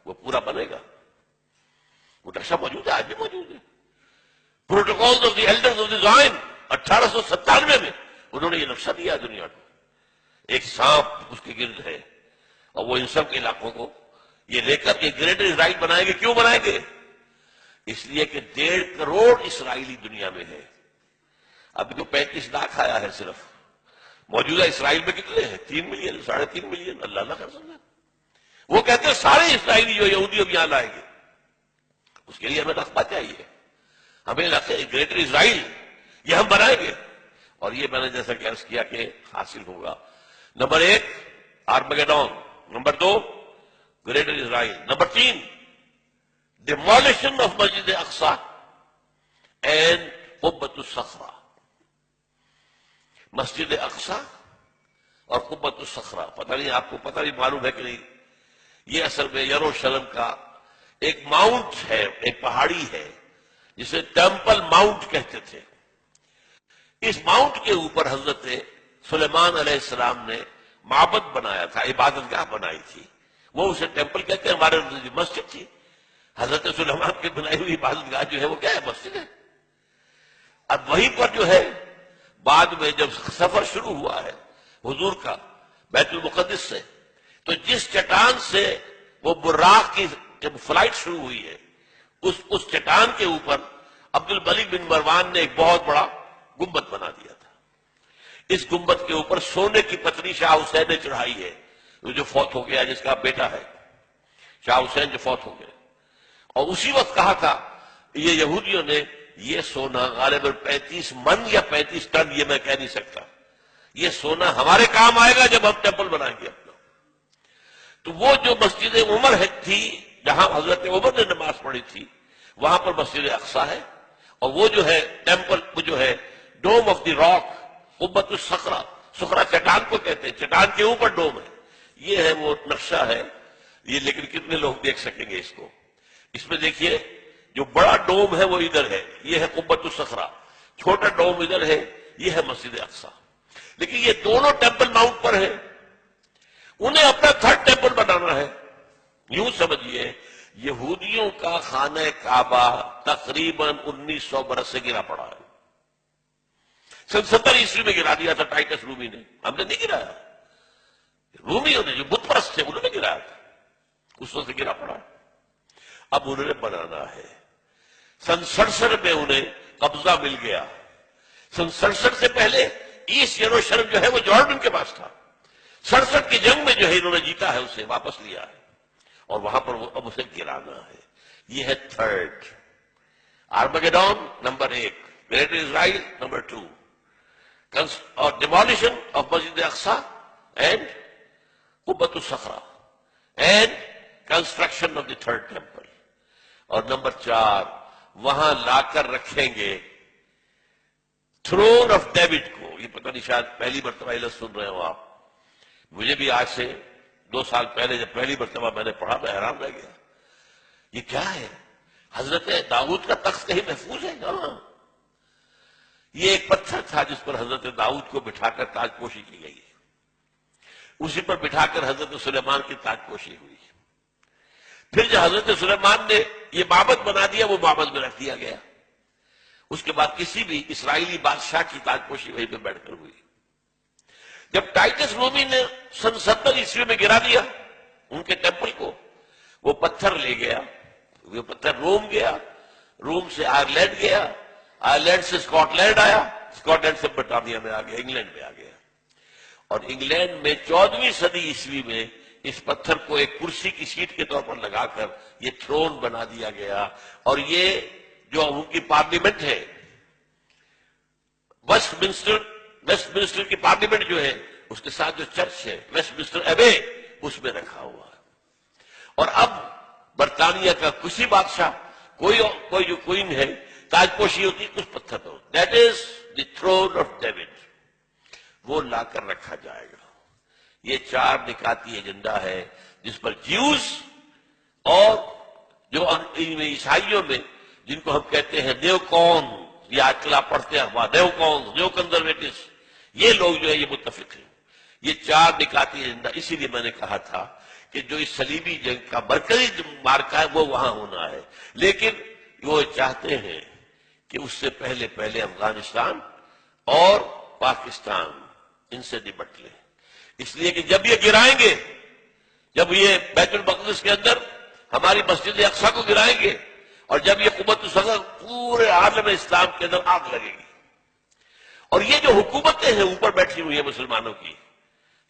وہ پورا بنے گا. وہ نقشہ موجود ہے، آج بھی موجود ہے. Protocol of the elders of the Zion 1897 میں انہوں نے یہ نقشہ دیا دنیا کو. ایک سانپ اس کے گرد ہے، اور وہ ان سب کے علاقوں کو یہ لے کر ایک گریٹر اسرائیل بنائیں گے. کیوں بنائیں گے؟ اس لیے کہ 1.5 کروڑ اسرائیلی دنیا میں ہے. ابھی تو 35 لاکھ آیا ہے صرف. موجودہ اسرائیل میں کتنے ہیں؟ 3 ملین، 3.5 ملین. اللہ اللہ کر سکتا. وہ کہتے ہیں سارے اسرائیلی جو یہودی اب یہاں لائیں گے. اس کے لیے ہمیں رقبہ چاہیے. ہمیں لگتا ہے گریٹر اسرائیل یہ ہم بنائیں گے، اور یہ میں نے جیسا کہ عرض کیا کہ حاصل ہوگا. Number 1 Armageddon, number 2 greater Israel, number 3 demolition of مسجد اقصی اینڈ قبۃ الصخرہ. مسجد اقصی اور قبۃ الصخرہ، پتہ نہیں آپ کو پتہ نہیں معلوم ہے کہ نہیں، یہ اصل میں یروشلم کا ایک ماؤنٹ ہے، ایک پہاڑی ہے جسے ٹیمپل ماؤنٹ کہتے تھے. اس ماؤنٹ کے اوپر حضرت سلیمان علیہ السلام نے معبد بنایا تھا، عبادت گاہ بنائی تھی. وہ اسے ٹیمپل کہتے ہیں، ہمارے مسجد تھی. حضرت سلیمان کی بنائی ہوئی عبادت گاہ جو ہے وہ کیا ہے؟ مسجد ہے. اب وہیں پر جو ہے بعد میں جب سفر شروع ہوا ہے حضور کا بیت المقدس سے، تو جس چٹان سے وہ براق کی جب فلائٹ شروع ہوئی ہے، اس چٹان کے اوپر عبد الملک بن مروان نے ایک بہت بڑا گنبد بنا دیا تھا. اس گنبد کے اوپر سونے کی پتری شاہ حسین نے چڑھائی ہے، جو فوت ہو گیا، جس کا بیٹا ہے شاہ حسین جو فوت ہو گئے. اور اسی وقت کہا تھا یہ یہودیوں نے، یہ سونا غالباً 35 من یا 35 ٹن، یہ میں کہہ نہیں سکتا، یہ سونا ہمارے کام آئے گا جب ہم ٹیمپل بنائیں گے اپنا. تو وہ جو مسجد عمر تھی جہاں حضرت عمر نے نماز پڑھی تھی، وہاں پر مسجد اقصی ہے. اور وہ جو ہے ٹیمپل، وہ جو ہے ڈوم آف دی راک، قبۃ الصخرہ، صخرہ چٹان کو کہتے ہیں، چٹان کے اوپر ڈوم ہے. یہ ہے وہ نقشہ ہے یہ. لیکن کتنے لوگ دیکھ سکیں گے اس کو؟ اس میں دیکھیے جو بڑا ڈوم ہے وہ ادھر ہے، یہ ہے قبۃ الصخرہ. چھوٹا ڈوم ادھر ہے، یہ ہے مسجد اقصی. لیکن یہ دونوں ٹیمپل ماؤنٹ پر ہیں. انہیں اپنا 3rd ٹیمپل بنانا ہے. یوں سمجھیے یہودیوں کا خانہ کعبہ تقریباً 1900 برس سے گرا پڑا ہے. 70 عیسوی میں گرا دیا تھا ٹائٹس رومی نے. ہم نے نہیں گرایا، رومیوں نے جو بت پرست تھے انہوں نے گرایا تھا. اس وقت سے گرا پڑا ہے. اب انہوں نے بنانا ہے. 67 میں انہیں قبضہ مل گیا. 67 سے پہلے ایسٹ یروشلم جو ہے وہ جارڈن کے پاس تھا. 67 کی جنگ میں جو ہے انہوں نے جیتا ہے، اسے واپس لیا ہے، اور وہاں پر وہ اب اسے گرانا ہے. یہ ہے 3rd Armageddon number 1، greater Israel number 2، اور ڈیمولیشن آف مسجد اقصی اینڈ قبۃ الصخرہ and construction of the 3rd temple. اور نمبر 4 وہاں لا کر رکھیں گے تھرون آف ڈیوڈ کو. یہ پتہ نہیں شاید پہلی مرتبہ یہ سن رہے ہو آپ. مجھے بھی آج سے 2 سال پہلے جب پہلی مرتبہ میں نے پڑھا میں حیران رہ گیا. یہ کیا ہے؟ حضرت داؤد کا تخت کہیں محفوظ ہے؟ ہاں، یہ ایک پتھر تھا جس پر حضرت داؤد کو بٹھا کر تاج پوشی کی گئی ہے. اسی پر بٹھا کر حضرت سلیمان کی تاج پوشی ہوئی. پھر جو حضرت سلیمان نے یہ معبد بنا دیا، وہ معبد میں رکھ دیا گیا. اس کے بعد کسی بھی اسرائیلی بادشاہ کی تاج پوشی وہیں پہ بیٹھ کر ہوئی. جب ٹائٹس رومی نے 70 عیسوی میں گرا دیا ان کے ٹیمپل کو، وہ پتھر لے گیا، وہ پتھر روم گیا، روم سے آئرلینڈ گیا، آئرلینڈ سے اسکاٹ لینڈ آیا، اسکاٹ لینڈ سے برطانیہ میں آ گیا، انگلینڈ میں آ گیا. اور انگلینڈ میں 14ویں صدی عیسوی میں اس پتھر کو ایک کرسی کی سیٹ کے طور پر لگا کر یہ تھرون بنا دیا گیا. اور یہ جو ان کی پارلیمنٹ ہے، ویسٹ منسٹر کی پارلیمنٹ جو ہے، اس کے ساتھ جو چرچ ہے ویسٹ منسٹر ایبے، اس میں رکھا ہوا ہے. اور اب برطانیہ کا کسی بادشاہ، کوئی جو کوئین ہے، تاج پوشی ہوتی اس پتھر پر. That is the throne of David. وہ لا کر رکھا جائے گا. یہ 4 نکاتی ایجنڈا ہے جس پر جیوز اور جو عیسائیوں میں جن کو ہم کہتے ہیں نیو کون، یہ آج کل آپ پڑھتے ہیں نیو کون، نیو کنزرویٹوز، یہ لوگ جو ہے یہ متفق ہیں. یہ 4 نکاتی ایجنڈا. اسی لیے میں نے کہا تھا کہ جو اس صلیبی جنگ کا مرکزی مارکہ ہے وہ وہاں ہونا ہے، لیکن وہ چاہتے ہیں کہ اس سے پہلے پہلے افغانستان اور پاکستان ان سے نمٹ لیں، اس لیے کہ جب یہ گرائیں گے، جب یہ بیت المقدس کے اندر ہماری مسجد اقصی کو گرائیں گے، اور جب یہ قوت الصغر پورے عالم اسلام کے اندر آگ لگے گی، اور یہ جو حکومتیں ہیں اوپر بیٹھی ہوئی ہیں مسلمانوں کی،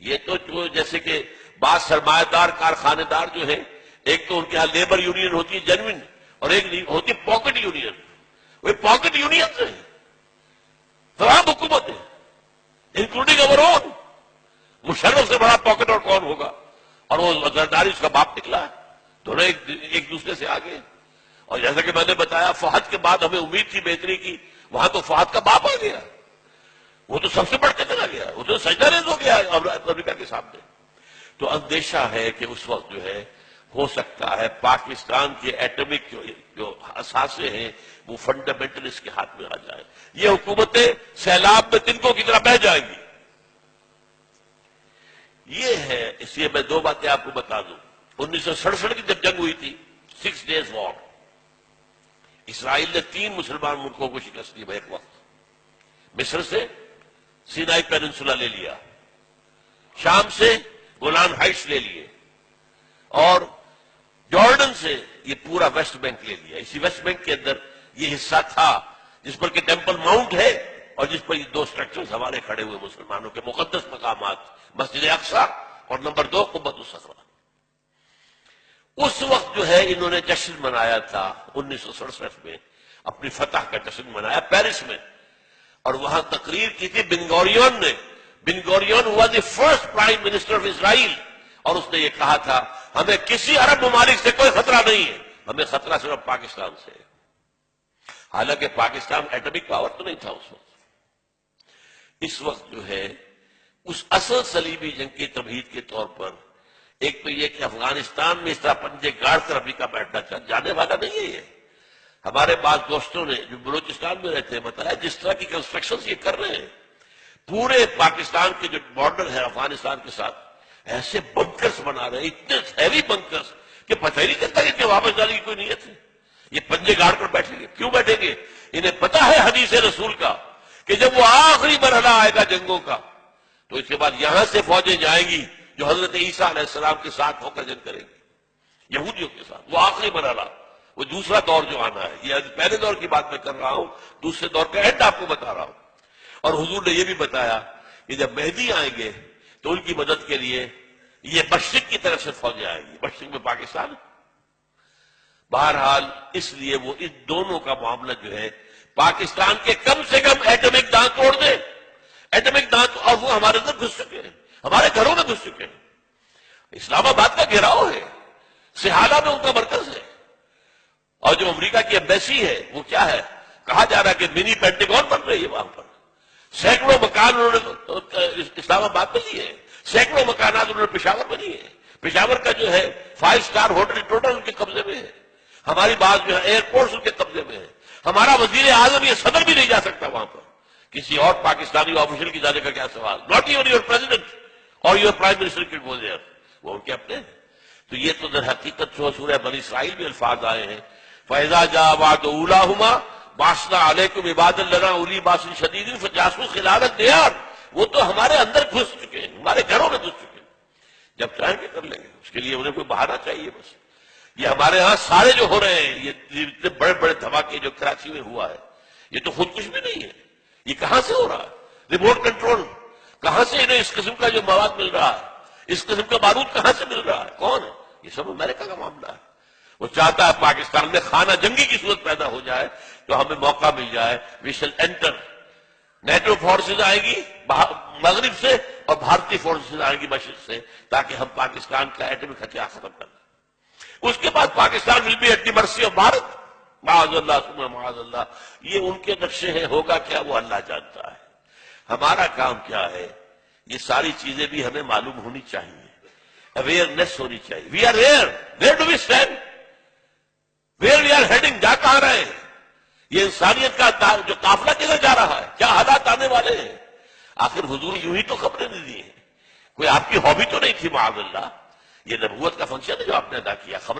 یہ تو جیسے کہ بعض سرمایہ دار کارخانے دار جو ہیں، ایک تو ان کے ہاں لیبر یونین ہوتی ہے جنوین، اور ایک ہوتی ہے پاکٹ یونین، وہ پاکٹ یونین سے تمام حکومتیں انکلوڈنگ اوور اون، مشرف سے بڑا پاکٹ اور کون ہوگا، اور وہ زرداری اس کا باپ نکلا ہے، دونوں ایک دوسرے سے آگے. اور جیسا کہ میں نے بتایا فہد کے بعد ہمیں امید تھی بہتری کی، وہاں تو فہد کا باپ آ گیا، وہ تو سب سے بڑھ کے چلا گیا، وہ تو سجدہ ریز ہو گیا امریکہ کے سامنے. تو اندیشہ ہے کہ اس وقت جو ہے ہو سکتا ہے پاکستان کے ایٹمک جو اثاثے ہیں وہ فنڈامنٹلسٹ کے ہاتھ میں آ جائے، یہ حکومتیں سیلاب میں تنکوں کی طرح بہہ جائیں گی. یہ ہے، اس لیے میں دو باتیں آپ کو بتا دوں. 1967 کی جب جنگ ہوئی تھی، 6 days وار، اسرائیل نے 3 مسلمان ملکوں کو شکست دی ایک وقت. مصر سے سینائی پیننسولا لے لیا، شام سے گولان ہائٹس لے لیے، اور جارڈن سے یہ پورا ویسٹ بینک لے لیا. اسی ویسٹ بینک کے اندر یہ حصہ تھا جس پر کہ ٹیمپل ماؤنٹ ہے، اور جس پر یہ 2 سٹرکچرز ہمارے کھڑے ہوئے مسلمانوں کے مقدس مقامات، مسجد اقصی اور نمبر 2 قبۃ الصخرہ. اس وقت جو ہے انہوں نے جشن منایا تھا 1967 میں، اپنی فتح کا جشن منایا پیرس میں، اور وہاں تقریر کی تھی بن گوریون نے. بن گوریون ہوا the first prime minister of Israel, اور اس نے یہ کہا تھا ہمیں کسی عرب ممالک سے کوئی خطرہ نہیں ہے، ہمیں خطرہ صرف پاکستان سے ہے. حالانکہ پاکستان ایٹمک پاور تو نہیں تھا اس وقت. اس وقت جو ہے اس اصل صلیبی جنگ کی تمہید کے طور پر ایک تو یہ کہ افغانستان میں اس طرح پنجے گاڑ کر امریکہ بیٹھنا جانے والا نہیں ہے. یہ ہمارے بعض دوستوں نے جو بلوچستان میں رہتے ہیں بتایا جس طرح کی کنسٹرکشن یہ کر رہے ہیں پورے پاکستان کے جو بارڈر ہے افغانستان کے ساتھ، ایسے بنکرز بنا رہے ہیں، اتنے ہیوی بنکرز کہ پتہ ہی نہیں چلتا کہ واپس جانے کی کوئی نیت ہے. یہ پنجے گاڑ کر بیٹھیں گے. کیوں بیٹھیں گے؟ انہیں پتا ہے حدیث رسول کا کہ جب وہ آخری مرحلہ آئے گا جنگوں کا تو اس کے بعد یہاں سے فوجیں جائیں گی جو حضرت عیسیٰ علیہ السلام کے ساتھ ہو کر جنگ کریں گی یہودیوں کے ساتھ. وہ آخری مرحلہ، وہ دوسرا دور جو آنا ہے. یہ پہلے دور کی بات میں کر رہا ہوں، دوسرے دور کا اینڈ آپ کو بتا رہا ہوں. اور حضور نے یہ بھی بتایا کہ جب مہدی آئیں گے تو ان کی مدد کے لیے یہ مشرق کی طرف سے فوجیں آئیں گی، مشرق میں پاکستان. بہرحال اس لیے وہ ان دونوں کا معاملہ جو ہے پاکستان کے کم سے کم ایٹمک دانت توڑ دے، ایٹمک دانت، اور وہ ہمارے اندر گھس چکے ہیں، ہمارے گھروں میں گھس چکے ہیں. اسلام آباد کا گھیراؤ ہے، سہالہ میں ان کا مرکز ہے، اور جو امریکہ کی ایمبیسی ہے وہ کیا ہے، کہا جا رہا ہے کہ منی پینٹیگون بن رہی ہے وہاں پر. سینکڑوں مکان انہوں نے اسلام آباد میں لیے ہیں، سینکڑوں مکانات انہوں نے پشاور میں لیے ہیں. پشاور کا جو ہے 5 اسٹار ہوٹل ٹوٹل ان کے قبضے میں ہے. ہماری بات جو ہے ایئرپورٹس ان کے قبضے میں ہے. ہمارا وزیر اعظم یہ صدر بھی نہیں جا سکتا وہاں پر. کسی اور پاکستانی آفیشل کی جانے کا کیا سوال؟ ناٹ ایون یور پریزیڈنٹ اور your prime minister can go there, وہ ان کے اپنے ہیں. تو یہ تو در حقیقت جو سورہ بنی اسرائیل میں الفاظ آئے ہیں فَإِذَا جَاءَ وَعْدُ أُولَاهُمَا بَعَثْنَا عَلَيْكُمْ عِبَادًا لَنَا أُولِي بَأْسٍ شَدِيدٍ فَجَاسُوا خِلَالَ الدِّيَارِ. وہ تو ہمارے اندر گھس چکے ہیں، ہمارے گھروں میں گھس چکے ہیں. جب چاہیں گے کر لیں گے، اس کے لیے انہیں کوئی بہانہ چاہیے بس. یہ ہمارے ہاں سارے جو ہو رہے ہیں، یہ اتنے بڑے بڑے دھماکے جو کراچی میں ہوا ہے، یہ تو خود کچھ بھی نہیں ہے. یہ کہاں سے ہو رہا ہے؟ Remote control. کہاں سے انہیں اس قسم کا جو مواد مل رہا ہے، اس قسم کا بارود کہاں سے مل رہا ہے؟ کون ہے؟ یہ سب امریکہ کا معاملہ ہے. وہ چاہتا ہے پاکستان میں خانہ جنگی کی صورت پیدا ہو جائے تو ہمیں موقع مل جائے. وی شل انٹر. نیٹو فورسز آئیں گی مغرب سے اور بھارتی فورسز آئیں گی مشرق سے، تاکہ ہم پاکستان کا ایٹمی ہتھیار ختم کر دیں. اس کے بعد Pakistan will be at the mercy of Bharat. معاذ اللہ ثم معاذ اللہ. یہ ان کے نقشے ہیں، ہوگا کیا وہ اللہ جانتا ہے. ہمارا کام کیا ہے؟ یہ ساری چیزیں بھی ہمیں معلوم ہونی چاہیے، اویئرنیس ہونی چاہیے. We are where do we stand, where we are heading, جا کہاں رہے ہیں. یہ انسانیت کا جو قافلہ کدھر جا رہا ہے، کیا حالات آنے والے ہیں. آخر حضور یوں ہی تو خبریں نہیں دی ہیں، کوئی آپ کی ہابی تو نہیں تھی معاذ اللہ یہ نبوت کا فنکشن ہے جو آپ نے ادا کیا، خبر